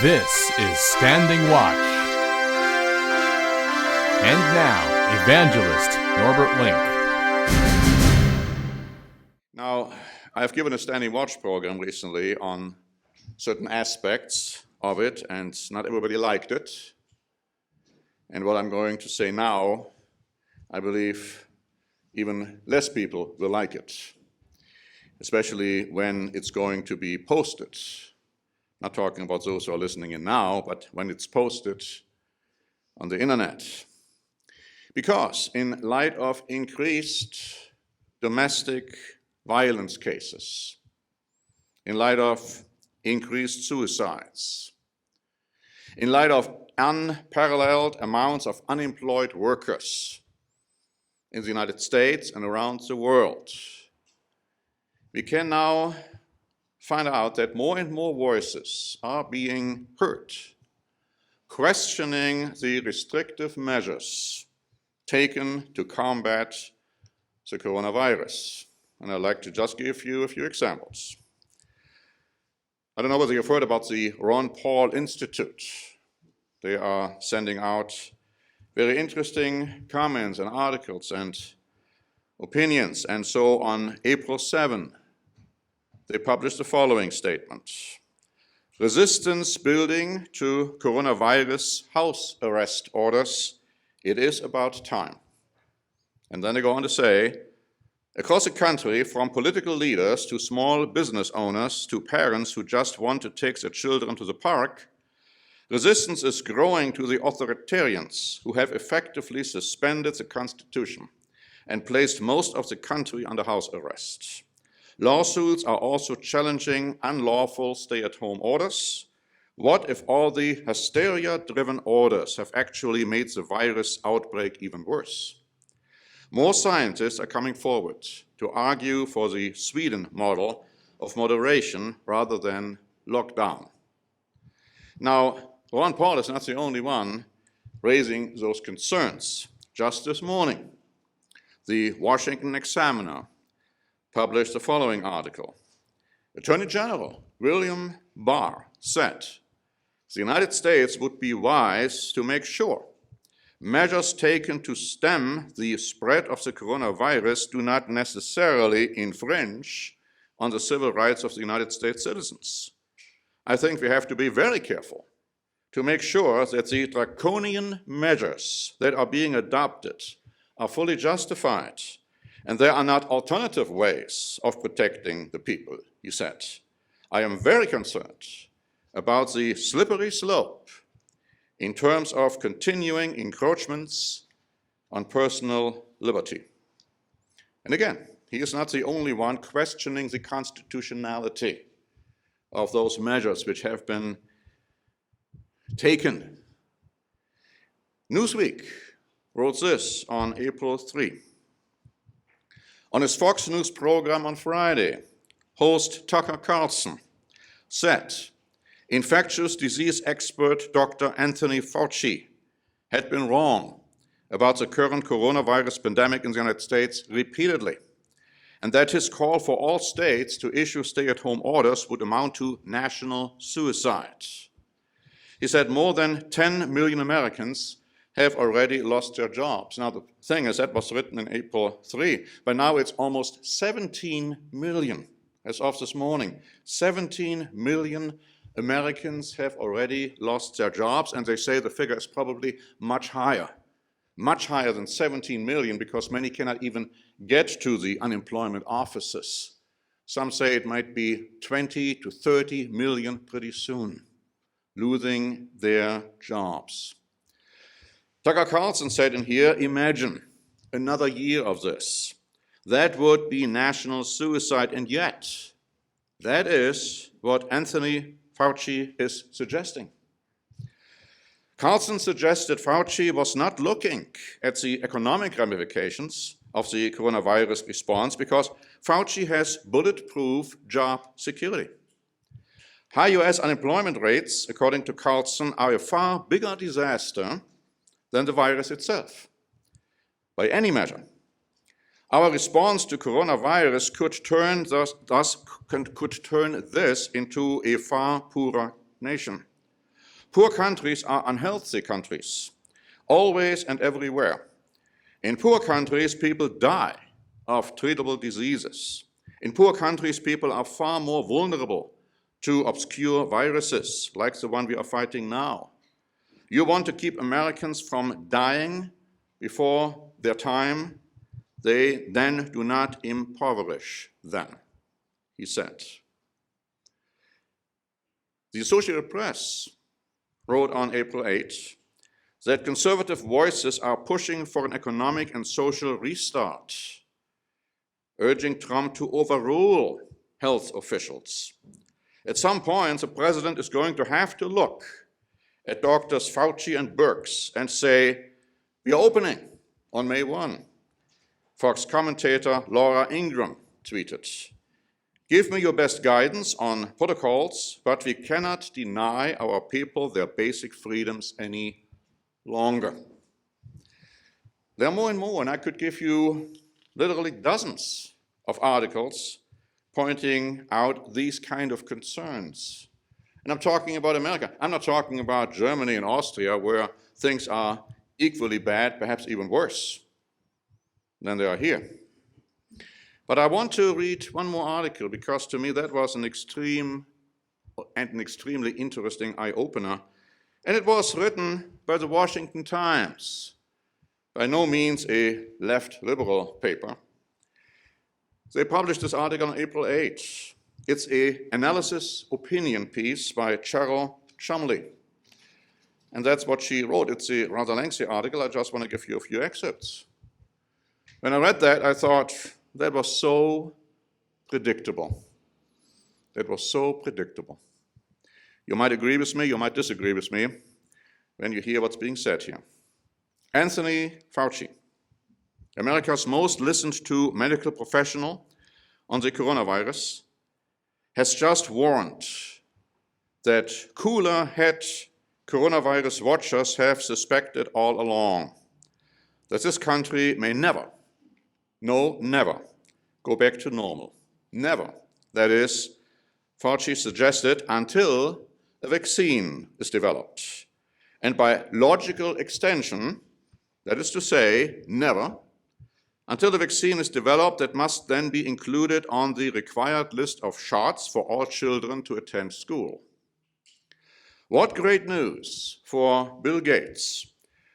This is Standing Watch. And now, Evangelist Norbert Link. Now, I've given a Standing Watch program recently on certain aspects of it, and not everybody liked it. And what I'm going to say now, I believe even less people will like it, especially when it's going to be posted. Not talking about those who are listening in now, but when it's posted on the internet. Because in light of increased domestic violence cases, in light of increased suicides, in light of unparalleled amounts of unemployed workers in the United States and around the world, we can now find out that more and more voices are being heard, questioning the restrictive measures taken to combat the coronavirus. And I'd like to just give you a few examples. I don't know whether you've heard about the Ron Paul Institute. They are sending out very interesting comments and articles and opinions. And so on April 7, they published the following statement: resistance building to coronavirus house arrest orders. It is about time. And then they go on to say, across the country, from political leaders to small business owners to parents who just want to take their children to the park, resistance is growing to the authoritarians who have effectively suspended the Constitution and placed most of the country under house arrest. Lawsuits are also challenging unlawful stay-at-home orders. What if all the hysteria-driven orders have actually made the virus outbreak even worse? More scientists are coming forward to argue for the Sweden model of moderation rather than lockdown. Now, Ron Paul is not the only one raising those concerns. Just this morning, the Washington Examiner published the following article. Attorney General William Barr said the United States would be wise to make sure measures taken to stem the spread of the coronavirus do not necessarily infringe on the civil rights of the United States citizens. I think we have to be very careful to make sure that the draconian measures that are being adopted are fully justified, and there are not alternative ways of protecting the people, he said. I am very concerned about the slippery slope in terms of continuing encroachments on personal liberty. And again, he is not the only one questioning the constitutionality of those measures which have been taken. Newsweek wrote this on April 3. On his Fox News program on Friday, host Tucker Carlson said infectious disease expert Dr. Anthony Fauci had been wrong about the current coronavirus pandemic in the United States repeatedly, and that his call for all states to issue stay-at-home orders would amount to national suicide. He said more than 10 million Americans have already lost their jobs. Now, the thing is, that was written in April 3, but now it's almost 17 million as of this morning. 17 million Americans have already lost their jobs, and they say the figure is probably much higher than 17 million, because many cannot even get to the unemployment offices. Some say it might be 20 to 30 million pretty soon, losing their jobs. Tucker Carlson said in here, imagine another year of this. That would be national suicide, and yet that is what Anthony Fauci is suggesting. Carlson suggested Fauci was not looking at the economic ramifications of the coronavirus response because Fauci has bulletproof job security. High US unemployment rates, according to Carlson, are a far bigger disaster than the virus itself, by any measure. Our response to coronavirus could turn this into a far poorer nation. Poor countries are unhealthy countries, always and everywhere. In poor countries, people die of treatable diseases. In poor countries, people are far more vulnerable to obscure viruses like the one we are fighting now. You want to keep Americans from dying before their time, they then do not impoverish them, he said. The Associated Press wrote on April 8 that conservative voices are pushing for an economic and social restart, urging Trump to overrule health officials. At some point, the president is going to have to look at Doctors Fauci and Birx and say, we are opening on May 1. Fox commentator Laura Ingraham tweeted, give me your best guidance on protocols, but we cannot deny our people their basic freedoms any longer. There are more and more, and I could give you literally dozens of articles pointing out these kind of concerns. And I'm talking about America. I'm not talking about Germany and Austria, where things are equally bad, perhaps even worse than they are here. But I want to read one more article, because to me that was an extremely interesting eye-opener. And it was written by the Washington Times, by no means a left liberal paper. They published this article on April 8. It's an analysis opinion piece by Cheryl Chumley. And that's what she wrote. It's a rather lengthy article. I just want to give you a few excerpts. When I read that, I thought, that was so predictable. That was so predictable. You might agree with me, you might disagree with me when you hear what's being said here. Anthony Fauci, America's most listened to medical professional on the coronavirus, has just warned that cooler-head coronavirus watchers have suspected all along that this country may never, no, never, go back to normal. Never. That is, Fauci suggested, until a vaccine is developed. And by logical extension, that is to say, never, until the vaccine is developed, that must then be included on the required list of shots for all children to attend school. What great news for Bill Gates,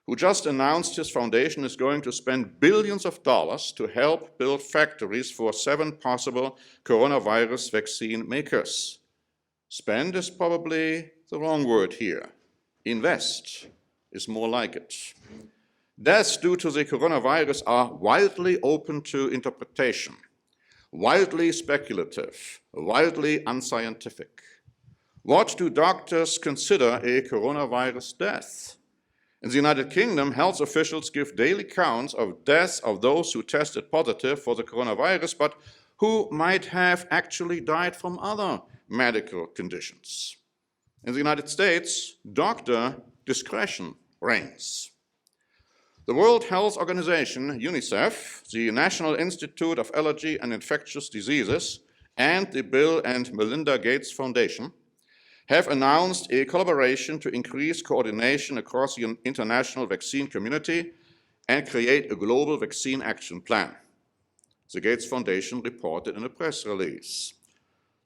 who just announced his foundation is going to spend billions of dollars to help build factories for 7 possible coronavirus vaccine makers. Spend is probably the wrong word here. Invest is more like it. Deaths due to the coronavirus are wildly open to interpretation, wildly speculative, wildly unscientific. What do doctors consider a coronavirus death? In the United Kingdom, health officials give daily counts of deaths of those who tested positive for the coronavirus, but who might have actually died from other medical conditions. In the United States, doctor discretion reigns. The World Health Organization, UNICEF, the National Institute of Allergy and Infectious Diseases, and the Bill and Melinda Gates Foundation have announced a collaboration to increase coordination across the international vaccine community and create a global vaccine action plan. The Gates Foundation reported in a press release.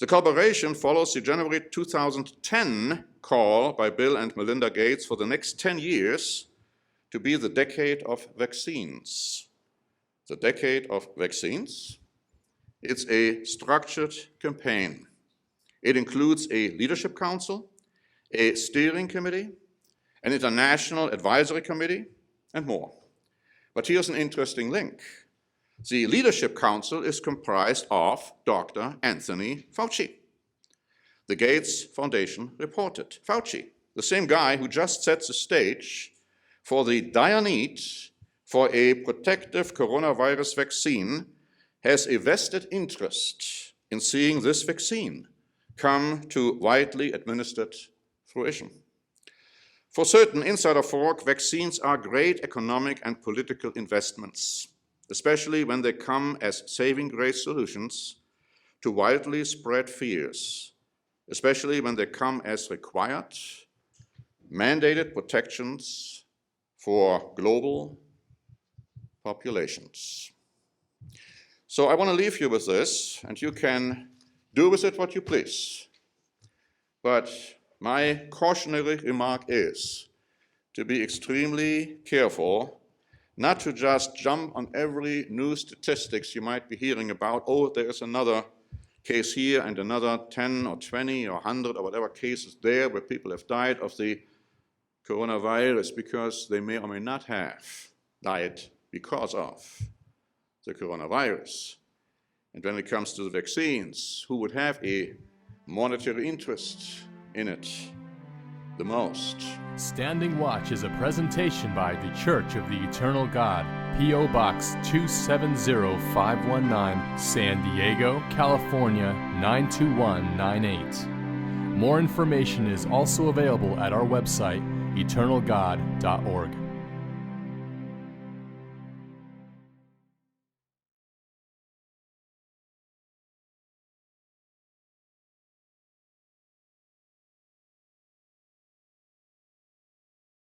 The collaboration follows the January 2010 call by Bill and Melinda Gates for the next 10 years to be the decade of vaccines. The decade of vaccines? It's a structured campaign. It includes a leadership council, a steering committee, an international advisory committee, and more. But here's an interesting link. The leadership council is comprised of Dr. Anthony Fauci. The Gates Foundation reported. Fauci, the same guy who just set the stage for the dire need for a protective coronavirus vaccine, has a vested interest in seeing this vaccine come to widely administered fruition. For certain insider folk, vaccines are great economic and political investments, especially when they come as saving grace solutions to widely spread fears, especially when they come as required mandated protections for global populations. So I want to leave you with this, and you can do with it what you please. But my cautionary remark is to be extremely careful not to just jump on every new statistics you might be hearing about. Oh, there's another case here and another 10 or 20 or 100 or whatever cases there where people have died of the coronavirus, because they may or may not have died because of the coronavirus. And when it comes to the vaccines, who would have a monetary interest in it the most? Standing Watch is a presentation by the Church of the Eternal God, P.O. Box 270519, San Diego, California 92198. More information is also available at our website, eternalgod.org.